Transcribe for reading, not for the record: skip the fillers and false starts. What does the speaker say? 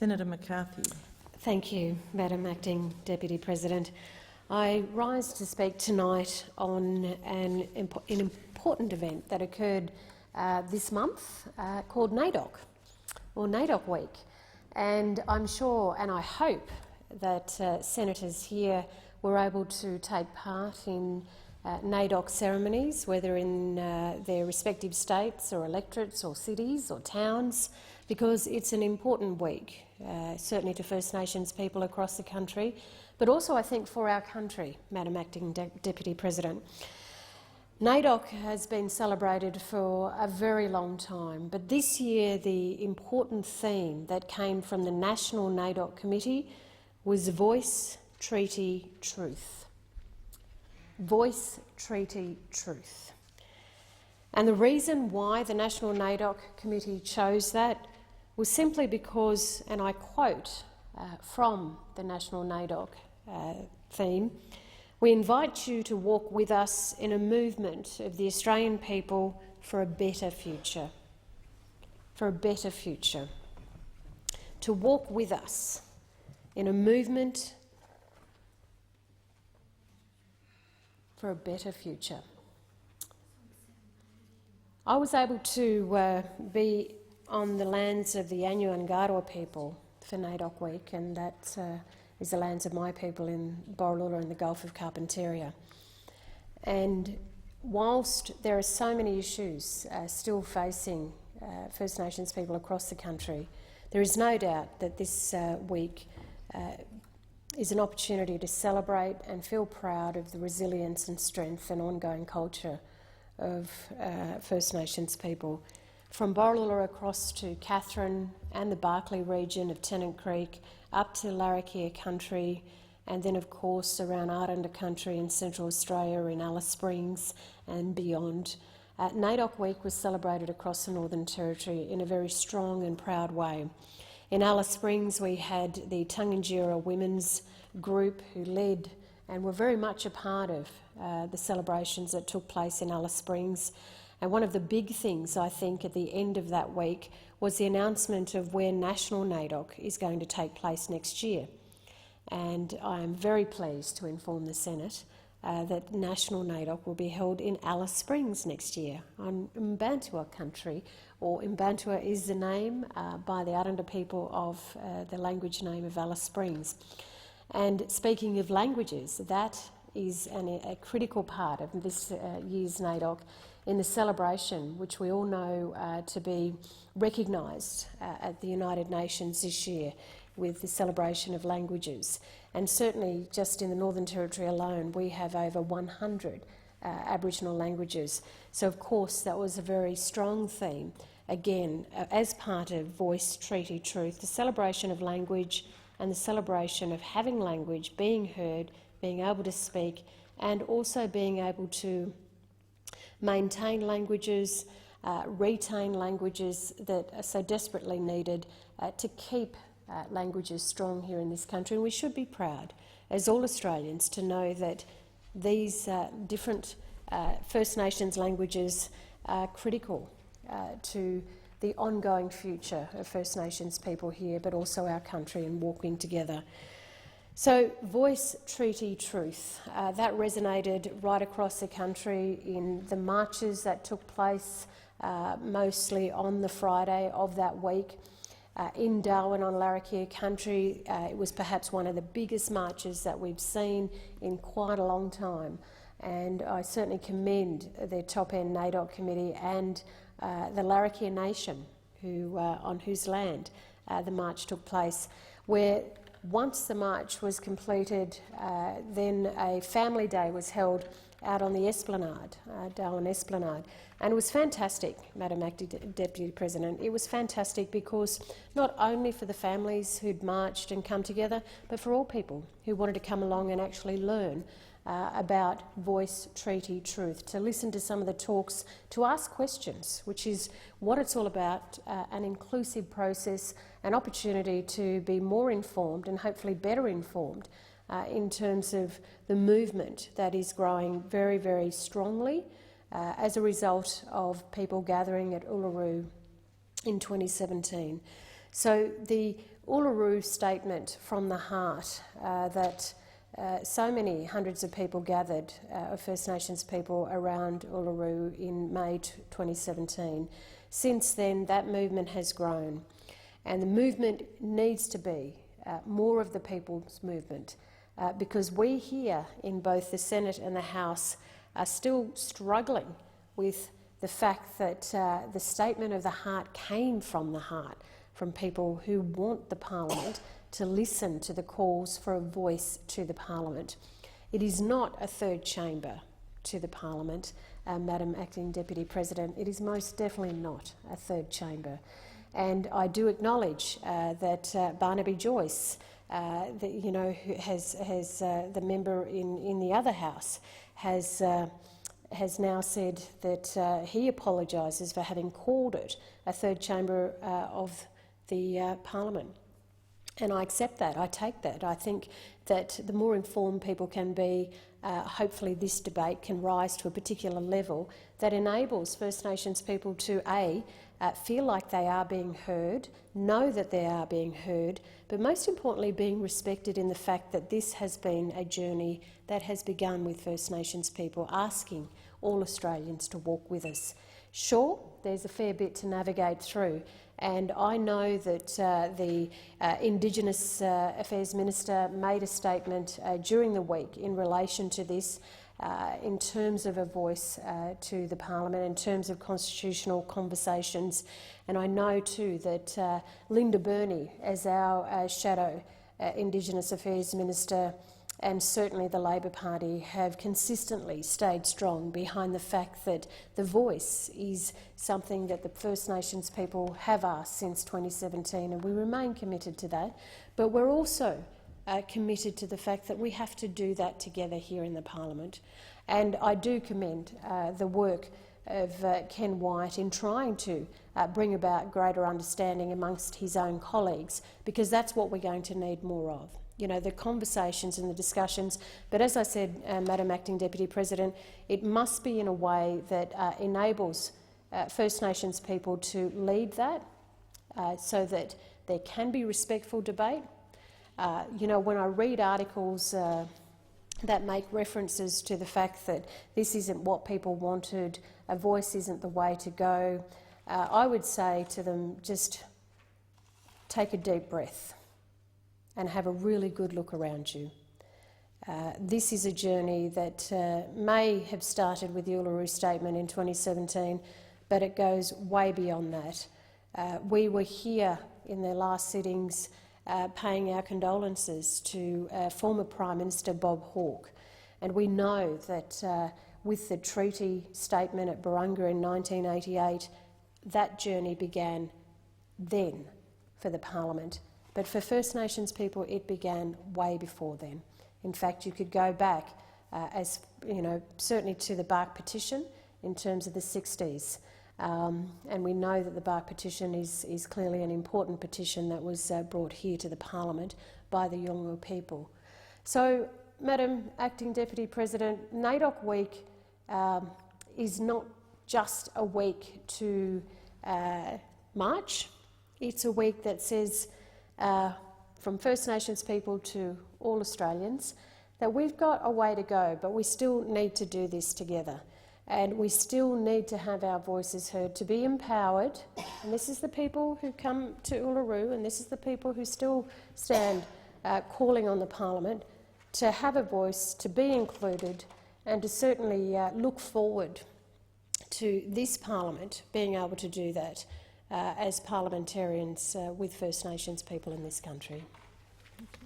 Senator McCarthy. Thank you, Madam Acting Deputy President. I rise to speak tonight on an important event that occurred this month called NAIDOC, or NAIDOC Week. And I'm sure and I hope that senators here were able to take part in NAIDOC ceremonies, whether in their respective states or electorates or cities or towns, because it's an important week, certainly to First Nations people across the country, but also I think for our country, Madam Acting Deputy President. NAIDOC has been celebrated for a very long time, but this year the important theme that came from the National NAIDOC Committee was Voice, Treaty, Truth. Voice, Treaty, Truth. And the reason why the National NAIDOC Committee chose that was simply because, and I quote from the National NAIDOC theme, "We invite you to walk with us in a movement of the Australian people for a better future." For a better future. To walk with us in a movement for a better future. I was able to be on the lands of the Anyu people for NAIDOC Week, and that is the lands of my people in Uluru and the Gulf of Carpentaria. And whilst there are so many issues still facing First Nations people across the country, there is no doubt that this week is an opportunity to celebrate and feel proud of the resilience and strength and ongoing culture of First Nations people. From Uluru across to Katherine and the Barkly region of Tennant Creek, up to Larrakia country, and then of course around Malarndirri country in Central Australia, in Alice Springs and beyond. NAIDOC Week was celebrated across the Northern Territory in a very strong and proud way. In Alice Springs we had the Tangentyere women's group who led and were very much a part of the celebrations that took place in Alice Springs. And one of the big things, I think, at the end of that week was the announcement of where National NAIDOC is going to take place next year. And I am very pleased to inform the Senate that National NAIDOC will be held in Alice Springs next year on Mbantua country, or Mbantua is the name by the Aranda people of the language name of Alice Springs. And speaking of languages, that is a critical part of this year's NAIDOC in the celebration, which we all know to be recognised at the United Nations this year with the celebration of languages. And certainly just in the Northern Territory alone, we have over 100 Aboriginal languages. So of course that was a very strong theme, again, as part of Voice, Treaty, Truth, the celebration of language and the celebration of having language, being heard, being able to speak, and also being able to maintain languages, retain languages that are so desperately needed to keep languages strong here in this country. And we should be proud, as all Australians, to know that these different First Nations languages are critical to the ongoing future of First Nations people here, but also our country, and walking together. So, Voice, Treaty, Truth, that resonated right across the country in the marches that took place mostly on the Friday of that week. In Darwin on Larrakia country, it was perhaps one of the biggest marches that we've seen in quite a long time, and I certainly commend the top-end NAIDOC committee and the Larrakia Nation, on whose land the march took place, where once the march was completed, then a family day was held out on the Esplanade, Darwin Esplanade. And it was fantastic, Madam Acting Deputy President. It was fantastic because not only for the families who'd marched and come together, but for all people who wanted to come along and actually learn about Voice, Treaty, Truth, to listen to some of the talks, to ask questions, which is what it's all about, an inclusive process, an opportunity to be more informed and hopefully better informed in terms of the movement that is growing very, very strongly as a result of people gathering at Uluru in 2017. So the Uluru statement from the heart that so many hundreds of people gathered of First Nations people around Uluru in May 2017. Since then, that movement has grown, and the movement needs to be more of the people's movement, because we here in both the Senate and the House are still struggling with the fact that the statement of the heart came from the heart, from people who want the Parliament to listen to the calls for a voice to the Parliament. It is not a third chamber to the Parliament, Madam Acting Deputy President. It is most definitely not a third chamber. And I do acknowledge that Barnaby Joyce, who has the member in the other house, has now said that he apologises for having called it a third chamber of the Parliament. And I accept that, I take that. I think that the more informed people can be, hopefully this debate can rise to a particular level that enables First Nations people to feel like they are being heard, know that they are being heard, but most importantly being respected in the fact that this has been a journey that has begun with First Nations people asking all Australians to walk with us. Sure, there's a fair bit to navigate through, and I know that the Indigenous Affairs Minister made a statement during the week in relation to this, in terms of a voice to the Parliament, in terms of constitutional conversations. And I know too that Linda Burney, as our Shadow Indigenous Affairs Minister, and certainly the Labor Party, have consistently stayed strong behind the fact that the voice is something that the First Nations people have asked since 2017, and we remain committed to that. But we're also committed to the fact that we have to do that together here in the Parliament. And I do commend the work of Ken Wyatt in trying to bring about greater understanding amongst his own colleagues, because that's what we're going to need more of. You know, the conversations and the discussions. But as I said, Madam Acting Deputy President, it must be in a way that enables First Nations people to lead that, so that there can be respectful debate. When I read articles that make references to the fact that this isn't what people wanted, a voice isn't the way to go, I would say to them, just take a deep breath and have a really good look around you. This is a journey that may have started with the Uluru Statement in 2017, but it goes way beyond that. We were here in their last sittings paying our condolences to former Prime Minister Bob Hawke, and we know that with the treaty statement at Barunga in 1988, that journey began then for the Parliament. But for First Nations people, it began way before then. In fact, you could go back, certainly to the Bark Petition in terms of the 60s. And we know that the Bark Petition is clearly an important petition that was brought here to the Parliament by the Yolngu people. So, Madam Acting Deputy President, NAIDOC Week is not just a week to march. It's a week that says, from First Nations people to all Australians, that we've got a way to go, but we still need to do this together. And we still need to have our voices heard, to be empowered. And this is the people who come to Uluru, and this is the people who still stand calling on the Parliament to have a voice, to be included, and to certainly look forward to this Parliament being able to do that as parliamentarians with First Nations people in this country.